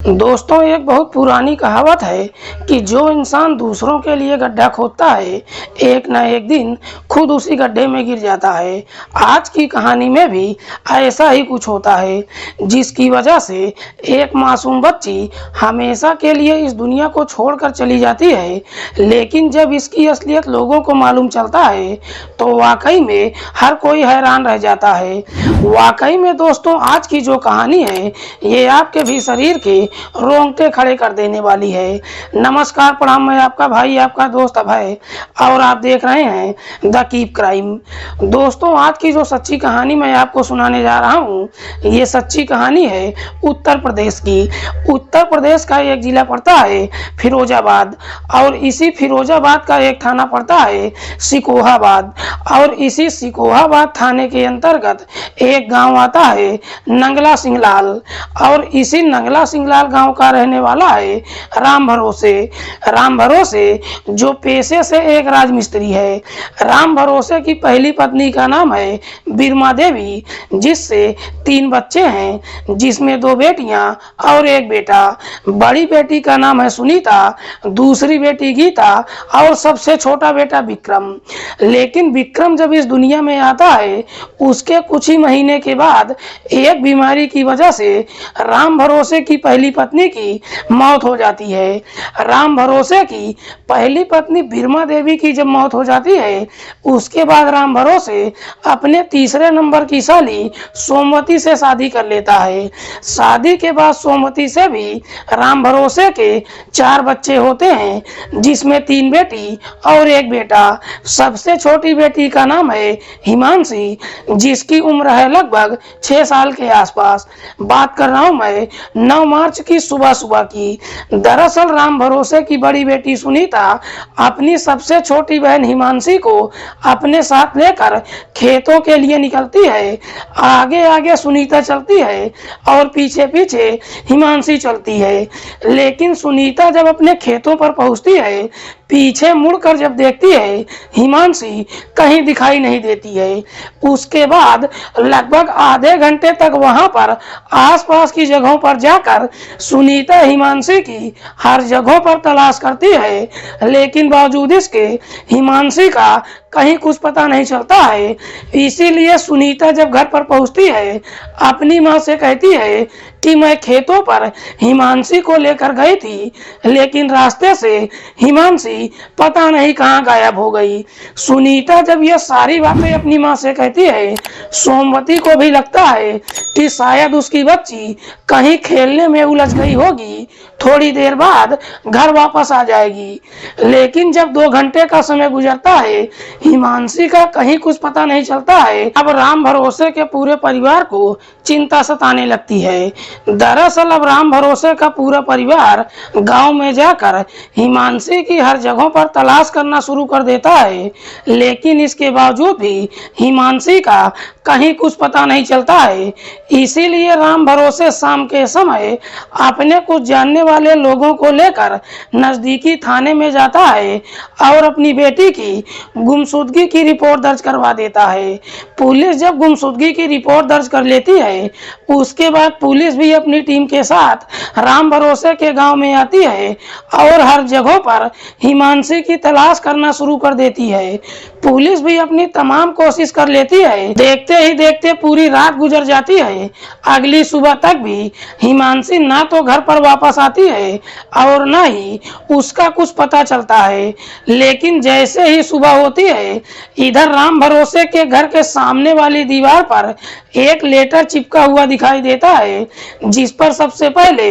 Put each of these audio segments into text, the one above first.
दोस्तों, एक बहुत पुरानी कहावत है कि जो इंसान दूसरों के लिए गड्ढा खोदता है, एक न एक दिन खुद उसी गड्ढे में गिर जाता है। आज की कहानी में भी ऐसा ही कुछ होता है, जिसकी वजह से एक मासूम बच्ची हमेशा के लिए इस दुनिया को छोड़कर चली जाती है। लेकिन जब इसकी असलियत लोगों को मालूम चलता है, तो वाकई में हर कोई हैरान रह जाता है। वाकई में दोस्तों, आज की जो कहानी है, ये आपके भी शरीर के रोंगटे खड़े कर देने वाली है। नमस्कार, प्रणाम। मैं आपका भाई, आपका दोस्त अभय, और आप देख रहे हैं द कीप क्राइम। दोस्तों, आज की जो सच्ची कहानी मैं आपको सुनाने जा रहा हूँ, ये सच्ची कहानी है उत्तर प्रदेश की। उत्तर प्रदेश का एक जिला पड़ता है फिरोजाबाद, और इसी फिरोजाबाद का एक थाना पड़ता है सिकोहाबाद, और इसी सिकोहाबाद थाने के अंतर्गत एक गांव आता है नंगला सिंगलाल, और इसी नंगला सिंगलाल गांव का रहने वाला है राम भरोसे। राम भरोसे जो पेशे से एक राजमिस्त्री है। राम भरोसे की पहली पत्नी का नाम है बिरमा देवी, जिससे 3 बच्चे हैं, जिसमें 2 बेटियां और 1 बेटा। बड़ी बेटी का नाम है सुनीता, दूसरी बेटी गीता, और सबसे छोटा बेटा विक्रम। लेकिन विक्रम जब इस दुनिया में आता है, उसके कुछ ही महीने के बाद एक बीमारी की वजह से राम भरोसे की पहली पत्नी की मौत हो जाती है। राम भरोसे की पहली पत्नी बिरमा देवी की जब मौत हो जाती है, उसके बाद राम भरोसे अपने तीसरे नंबर की साली सोमवती से शादी कर लेता है। शादी के बाद सोमवती से भी राम भरोसे के 4 बच्चे होते हैं, जिसमें 3 बेटी और 1 बेटा। सबसे छोटी बेटी का नाम है हिमांशी, जिसकी उम्र है लगभग 6 साल के आसपास। बात कर रहा हूं मैं 9 मार्च की सुबह की। दरअसल राम भरोसे की बड़ी बेटी सुनीता अपनी सबसे छोटी बहन हिमांशी को अपने साथ लेकर खेतों के लिए निकलती है। आगे आगे सुनीता चलती है और पीछे पीछे हिमांशी चलती है। लेकिन सुनीता जब अपने खेतों पर पहुंचती है, पीछे मुड़कर जब देखती है, हिमांशी कहीं दिखाई नहीं देती है। उसके बाद लगभग आधे घंटे तक वहां पर आसपास की जगहों पर जाकर सुनीता हिमांशी की हर जगहों पर तलाश करती है, लेकिन बावजूद इसके हिमांशी का कहीं कुछ पता नहीं चलता है। इसीलिए सुनीता जब घर पर पहुंचती है, अपनी मां से कहती है कि मैं खेतों पर हिमांशी को लेकर गई थी, लेकिन रास्ते से हिमांशी पता नहीं कहां गायब हो गई। सुनीता जब ये सारी बातें अपनी मां से कहती है, सोमवती को भी लगता है कि शायद उसकी बच्ची कहीं खेलने में उलझ गई होगी, थोड़ी देर बाद घर वापस आ जाएगी। लेकिन जब 2 घंटे का समय गुजरता है, हिमांशी का कहीं कुछ पता नहीं चलता है। अब राम भरोसे के पूरे परिवार को चिंता सताने लगती है। दरअसल अब राम भरोसे का पूरा परिवार गांव में जाकर हिमांशी की हर जगहों पर तलाश करना शुरू कर देता है, लेकिन इसके बावजूद भी हिमांशी का कहीं कुछ पता नहीं चलता है। इसीलिए राम भरोसे शाम के समय अपने कुछ जानने वाले लोगों को लेकर नजदीकी थाने में जाता है और अपनी बेटी की गुमशुदगी की रिपोर्ट दर्ज करवा देता है। पुलिस जब गुमशुदगी की रिपोर्ट दर्ज कर लेती है, उसके बाद पुलिस भी अपनी टीम के साथ राम भरोसे के गांव में आती है और हर जगह पर हिमांशी की तलाश करना शुरू कर देती है। पुलिस भी अपनी तमाम कोशिश कर लेती है। देखते ही देखते पूरी रात गुजर जाती है। अगली सुबह तक भी हिमांशी ना तो घर पर वापस आती है और ना ही उसका कुछ पता चलता है। लेकिन जैसे ही सुबह होती है, इधर राम भरोसे के घर के सामने वाली दीवार पर एक लेटर चिपका हुआ दिखाई देता है, जिस पर सबसे पहले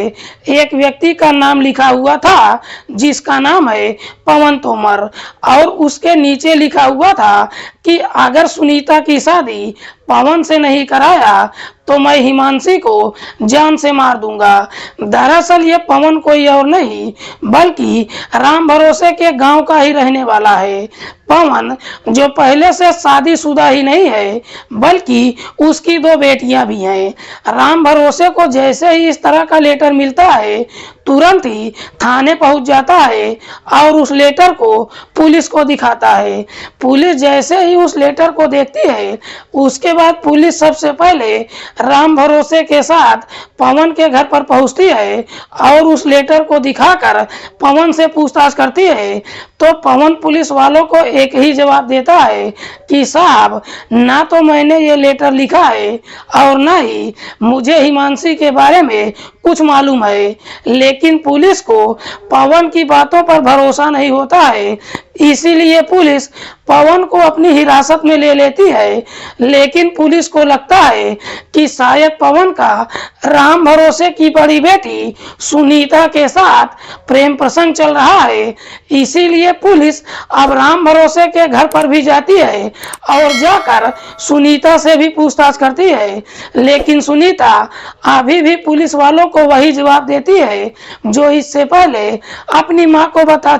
एक व्यक्ति का नाम लिखा हुआ था, जिसका नाम है पवन तोमर, और उसके नीचे लिखा हुआ था कि अगर सुनीता की शादी पवन से नहीं कराया तो मैं हिमांशी को जान से मार दूंगा। दरअसल ये पवन कोई और नहीं बल्कि राम भरोसे के गांव का ही रहने वाला है। पवन जो पहले से शादीशुदा ही नहीं है, बल्कि उसकी 2 बेटियां भी हैं। राम भरोसे को जैसे ही इस तरह का लेटर मिलता है, तुरंत ही थाने पहुंच जाता है और उस लेटर को पुलिस को दिखाता है। पुलिस जैसे ही उस लेटर को देखती है, उसके बाद पुलिस सबसे पहले राम भरोसे के साथ पवन के घर पर पहुंचती है और उस लेटर को दिखाकर पवन से पूछताछ करती है। तो पवन पुलिस वालों को एक ही जवाब देता है कि साहब, ना तो मैंने ये लेटर लिखा है और ना ही मुझे हिमांशी के बारे में कुछ मालूम है। लेकिन पुलिस को पवन की बातों पर भरोसा नहीं होता है, इसीलिए पुलिस पवन को अपनी हिरासत में ले लेती है। लेकिन पुलिस को लगता है कि शायद पवन का राम भरोसे की बड़ी बेटी सुनीता के साथ प्रेम प्रसंग चल रहा है, इसीलिए पुलिस अब राम भरोसे के घर पर भी जाती है और जाकर सुनीता से भी पूछताछ करती है। लेकिन सुनीता अभी भी पुलिस वालों को वही जवाब देती है जो इससे पहले अपनी मां को बता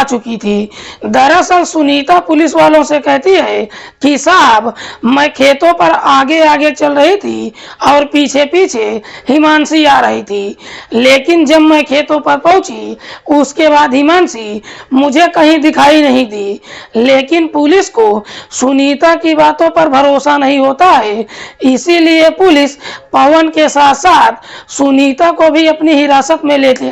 चुकी थी। दरअसल सुनीता पुलिस वालों से कहती है कि साहब, मैं खेतों पर आगे आगे चल रही थी और पीछे पीछे हिमांशी आ रही थी। लेकिन जब मैं खेतों पर पहुंची उसके बाद हिमांशी मुझे कहीं दिखाई नहीं दी। लेकिन पुलिस को सुनीता की बातों पर भरोसा नहीं होता है, इसीलिए पुलिस पवन के साथ साथ सुनीता को भी अपनी हिरासत में लेती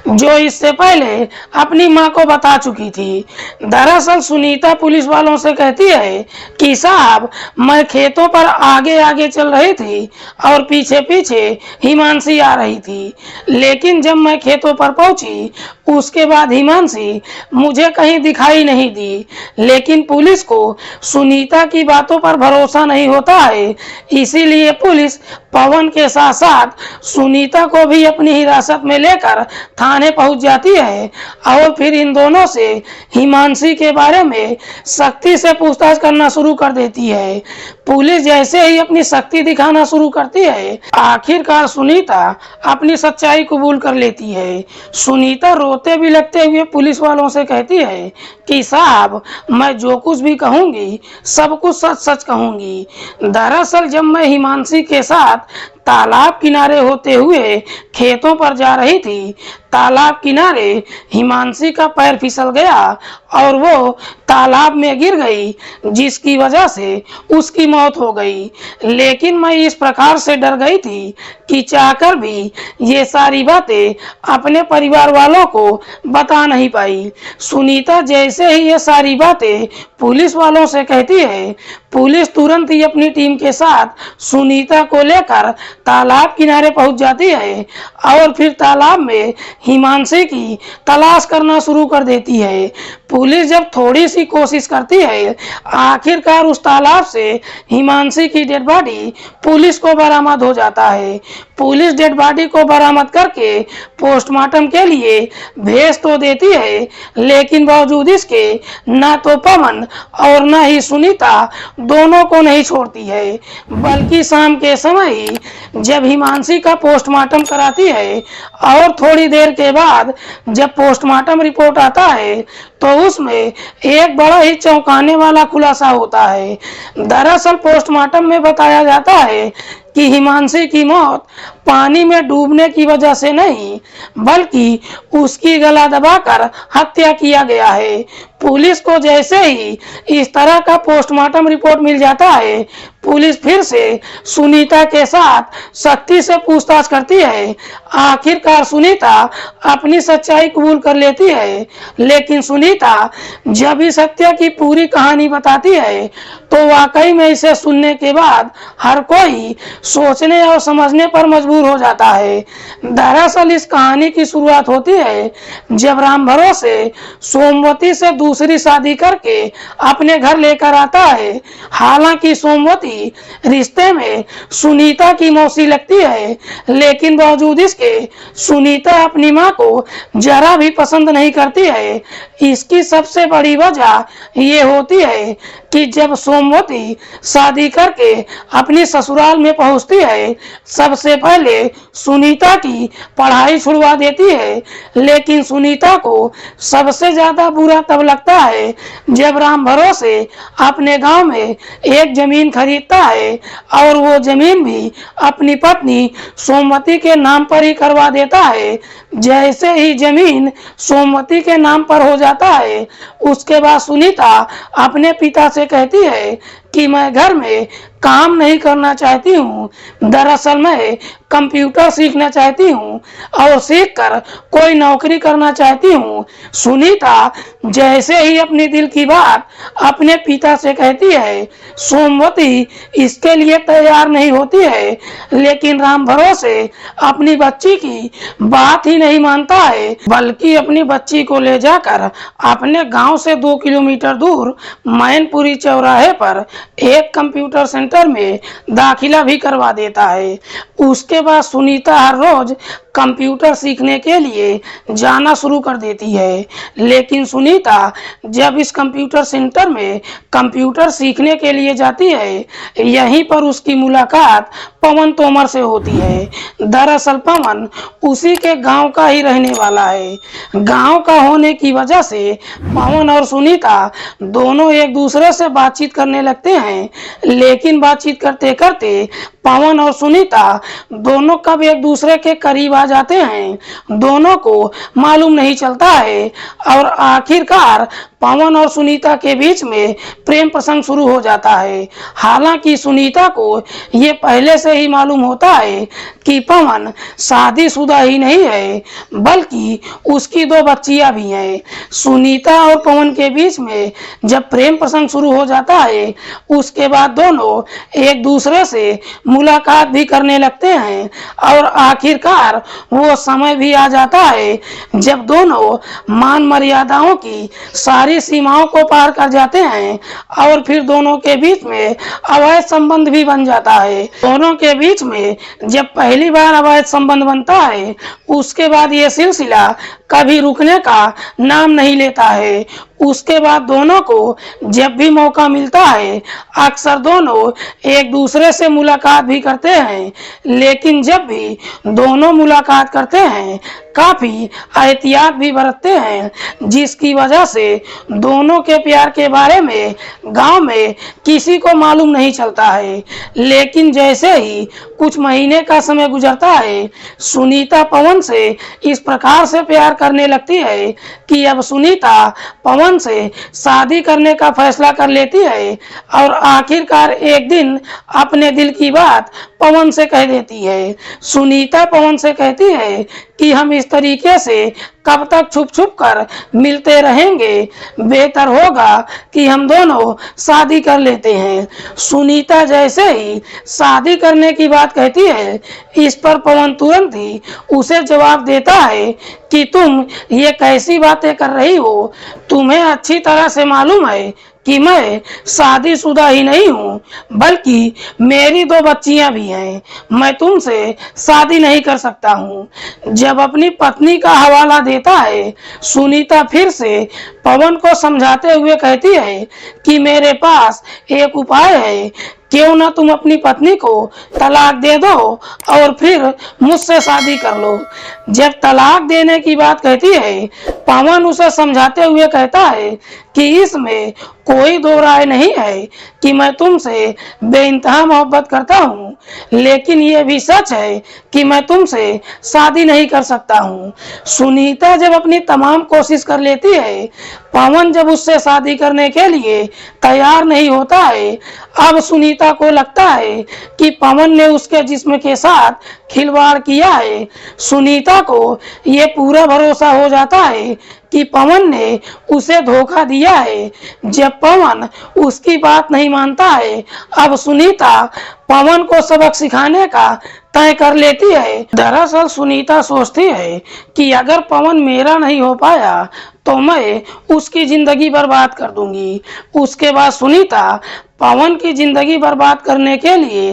जो इससे पहले अपनी मां को बता चुकी थी। दरअसल सुनीता पुलिस वालों से कहती है कि साहब, मैं खेतों पर आगे आगे चल रही थी और पीछे पीछे हिमांशी आ रही थी। लेकिन जब मैं खेतों पर पहुंची उसके बाद हिमांशी मुझे कहीं दिखाई नहीं दी। लेकिन पुलिस को सुनीता की बातों पर भरोसा नहीं होता है, इसीलिए पुलिस पवन के साथ साथ सुनीता को भी अपनी हिरासत में लेकर थाने पहुंच जाती है और फिर इन दोनों से हिमांशी के बारे में सख्ती से पूछताछ करना शुरू कर देती है। पुलिस जैसे ही अपनी शक्ति दिखाना शुरू करती है, आखिरकार सुनीता अपनी सच्चाई कबूल कर लेती है। सुनीता रोते भी लगते हुए पुलिस वालों से कहती है कि साहब, मैं जो कुछ भी कहूंगी सब कुछ सच सच कहूंगी। दरअसल जब मैं हिमांशी के साथ तालाब किनारे होते हुए खेतों पर जा रही थी, तालाब किनारे हिमांशी का पैर फिसल गया और वो तालाब में गिर गई, जिसकी वजह से उसकी मौत हो गई। लेकिन मैं इस प्रकार से डर गई थी कि चाहकर भी ये सारी बातें अपने परिवार वालों को बता नहीं पाई। सुनीता जैसे ही ये सारी बातें पुलिस वालों से कहती है, पुलिस तुरंत ही अपनी टीम के साथ सुनीता को लेकर तालाब किनारे पहुंच जाती है और फिर तालाब में हिमांशी की तलाश करना शुरू कर देती है। पुलिस जब थोड़ी सी कोशिश करती है, आखिरकार उस तालाब से हिमांशी की डेड बॉडी पुलिस को बरामद हो जाता है। पुलिस डेड बॉडी को बरामद करके पोस्टमार्टम के लिए भेज तो देती है, लेकिन बावजूद इसके ना तो पवन और ना ही सुनीता दोनों को नहीं छोड़ती है, बल्कि शाम के समय ही जब हिमांशी का पोस्टमार्टम कराती है और थोड़ी देर के बाद जब पोस्टमार्टम रिपोर्ट आता है तो उसमें एक बड़ा ही चौंकाने वाला खुलासा होता है। दरअसल पोस्टमार्टम में बताया जाता है कि हिमांशी की मौत पानी में डूबने की वजह से नहीं, बल्कि उसकी गला दबाकर हत्या किया गया है। पुलिस को जैसे ही इस तरह का पोस्टमार्टम रिपोर्ट मिल जाता है, पुलिस फिर से सुनीता के साथ सख्ती से पूछताछ करती है। आखिरकार सुनीता अपनी सच्चाई कबूल कर लेती है, लेकिन सुनीता जब इस हत्या की पूरी कहानी बताती है तो वाकई में इसे सुनने के बाद हर कोई सोचने और समझने पर मजबूर हो जाता है। दरअसल इस कहानी की शुरुआत होती है जब राम भरोसे सोमवती से दूसरी शादी करके अपने घर लेकर आता है। हालांकि सोमवती रिश्ते में सुनीता की मौसी लगती है, लेकिन बावजूद इसके सुनीता अपनी मां को जरा भी पसंद नहीं करती है। इसकी सबसे बड़ी वजह ये होती है कि जब सोमवती शादी करके अपनी ससुराल में पहुंचती है, सबसे पहले पहले सुनीता की पढ़ाई छुड़वा देती है। लेकिन सुनीता को सबसे ज्यादा बुरा तब लगता है जब राम भरोसे अपने गांव में एक जमीन खरीदता है और वो जमीन भी अपनी पत्नी सोमवती के नाम पर ही करवा देता है। जैसे ही जमीन सोमवती के नाम पर हो जाता है, उसके बाद सुनीता अपने पिता से कहती है कि मैं घर में काम नहीं करना चाहती हूँ, दरअसल मैं कंप्यूटर सीखना चाहती हूँ और सीखकर कोई नौकरी करना चाहती हूँ। सुनीता जैसे ही अपने दिल की बात अपने पिता से कहती है, सोमवती इसके लिए तैयार नहीं होती है। लेकिन राम भरोसे अपनी बच्ची की बात ही नहीं मानता है, बल्कि अपनी बच्ची को ले जाकर अपने गांव से 2 किलोमीटर दूर मैनपुरी चौराहे पर एक कंप्यूटर सेंटर में दाखिला भी करवा देता है। उसके बाद सुनीता हर रोज कंप्यूटर सीखने के लिए जाना शुरू कर देती है। लेकिन सुनीता जब इस कंप्यूटर सेंटर में कंप्यूटर सीखने के लिए जाती है, यहीं पर उसकी मुलाकात पवन तोमर से होती है। दरअसल पवन उसी के गांव का ही रहने वाला है। गांव का होने की वजह से पवन और सुनीता दोनों एक दूसरे से बातचीत करने लगते हैं। लेकिन बातचीत करते करते पवन और सुनीता दोनों कब एक दूसरे के करीब आ जाते हैं, दोनों को मालूम नहीं चलता है और आखिरकार पवन और सुनीता के बीच में प्रेम प्रसंग शुरू हो जाता है। हालांकि सुनीता को ये पहले से ही मालूम होता है कि पवन शादीशुदा ही नहीं है, बल्कि उसकी 2 बच्चियां भी हैं। सुनीता और पवन के बीच में जब प्रेम प्रसंग शुरू हो जाता है, उसके बाद दोनों एक दूसरे से मुलाकात भी करने लगते हैं और आखिरकार वो समय भी आ जाता है जब दोनों मान मर्यादाओं की सारी सीमाओं को पार कर जाते हैं और फिर दोनों के बीच में अवैध संबंध भी बन जाता है। दोनों के बीच में जब पहली बार अवैध संबंध बनता है, उसके बाद ये सिलसिला कभी रुकने का नाम नहीं लेता है। उसके बाद दोनों को जब भी मौका मिलता है, अक्सर दोनों एक दूसरे से मुलाकात भी करते हैं। लेकिन जब भी दोनों मुलाकात करते हैं, काफी एहतियात भी बरतते हैं, जिसकी वजह से दोनों के प्यार के बारे में गांव में किसी को मालूम नहीं चलता है। लेकिन जैसे ही कुछ महीने का समय गुजरता है, सुनीता पवन से इस प्रकार से प्यार करने लगती है कि अब सुनीता पवन से शादी करने का फैसला कर लेती है और आखिरकार एक दिन अपने दिल की बात पवन से कह देती है। सुनीता पवन से कहती है कि हम इस तरीके से कब तक छुप छुप कर मिलते रहेंगे, बेहतर होगा कि हम दोनों शादी कर लेते हैं। सुनीता जैसे ही शादी करने की बात कहती है, इस पर पवन तुरंत ही उसे जवाब देता है कि तुम ये कैसी बातें कर रही हो, तुम्हें अच्छी तरह से मालूम है कि मैं शादीशुदा ही नहीं हूँ, बल्कि मेरी 2 बच्चियां भी हैं। मैं तुमसे शादी नहीं कर सकता हूँ। जब अपनी पत्नी का हवाला देता है, सुनीता फिर से पवन को समझाते हुए कहती है कि मेरे पास एक उपाय है, क्यों ना तुम अपनी पत्नी को तलाक दे दो और फिर मुझसे शादी कर लो। जब तलाक देने की बात कहती है, पवन उसे समझाते हुए कहता है कि इसमें कोई 2 राय नहीं है कि मैं तुमसे बेइंतहा मोहब्बत करता हूँ, लेकिन ये भी सच है कि मैं तुमसे शादी नहीं कर सकता हूँ। सुनीता जब अपनी तमाम कोशिश कर लेती है, पवन जब उससे शादी करने के लिए तैयार नहीं होता है, अब सुनीता को लगता है कि पवन ने उसके जिस्म के साथ खिलवाड़ किया है। सुनीता को ये पूरा भरोसा हो जाता है कि पवन ने उसे धोखा दिया है। जब पवन उसकी बात नहीं मानता है, अब सुनीता पवन को सबक सिखाने का तय कर लेती है। दरअसल सुनीता सोचती है कि अगर पवन मेरा नहीं हो पाया तो मैं उसकी जिंदगी बर्बाद कर दूंगी। उसके बाद सुनीता पवन की जिंदगी बर्बाद करने के लिए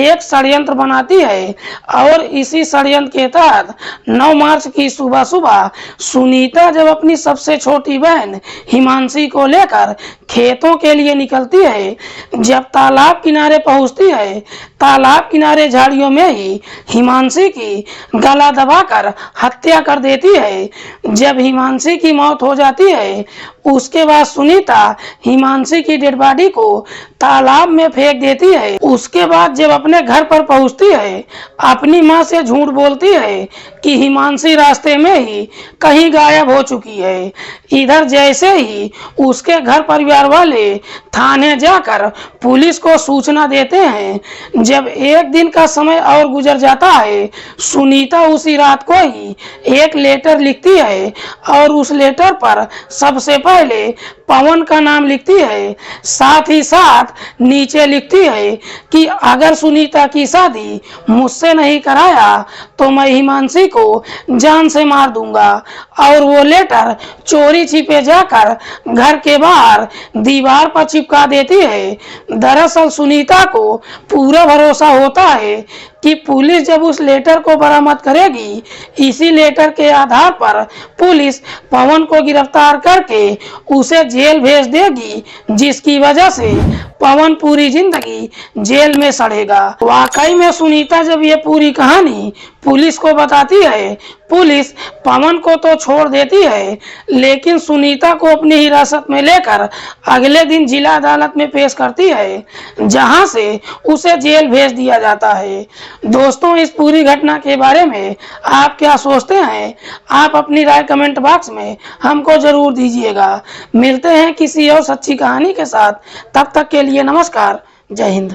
एक षड्यंत्र बनाती है और इसी षड्यंत्र के तहत 9 मार्च की सुबह सुबह सुनीता जब अपनी सबसे छोटी बहन हिमांशी को लेकर खेतों के लिए निकलती है, जब तालाब किनारे पहुंचती है, तालाब किनारे झाड़ियों में ही हिमांशी की गला दबाकर हत्या कर देती है। जब हिमांशी की मौत हो जाती है उसके बाद सुनीता हिमांशी की डेड बॉडी को तालाब में फेंक देती है। उसके बाद जब अपने घर पर पहुंचती है अपनी मां से झूठ बोलती है कि हिमांशी रास्ते में ही कहीं गायब हो चुकी है। इधर जैसे ही उसके घर परिवार वाले थाने जाकर पुलिस को सूचना देते हैं। जब एक दिन का समय और गुजर जाता है सुनीता उसी रात को ही एक लेटर लिखती है और उस लेटर पर सबसे पहले पवन का नाम लिखती है, साथ ही साथ नीचे लिखती है कि अगर सुनीता की शादी मुझसे नहीं कराया तो मैं हिमांशी को जान से मार दूंगा। और वो लेटर चोरी छिपे जाकर घर के बाहर दीवार पर चिपका देती है। दरअसल सुनीता को पूरा भरोसा होता है कि पुलिस जब उस लेटर को बरामद करेगी इसी लेटर के आधार पर पुलिस पवन को गिरफ्तार करके उसे जेल भेज देगी, जिसकी वजह से पवन पूरी जिंदगी जेल में सड़ेगा। वाकई में सुनीता जब ये पूरी कहानी पुलिस को बताती है पुलिस पवन को तो छोड़ देती है लेकिन सुनीता को अपनी हिरासत में लेकर अगले दिन जिला अदालत में पेश करती है जहां से उसे जेल भेज दिया जाता है। दोस्तों इस पूरी घटना के बारे में आप क्या सोचते हैं? आप अपनी राय कमेंट बॉक्स में हमको जरूर दीजिएगा। मिलते हैं किसी और सच्ची कहानी के साथ, तब तक के लिए नमस्कार, जय हिंद।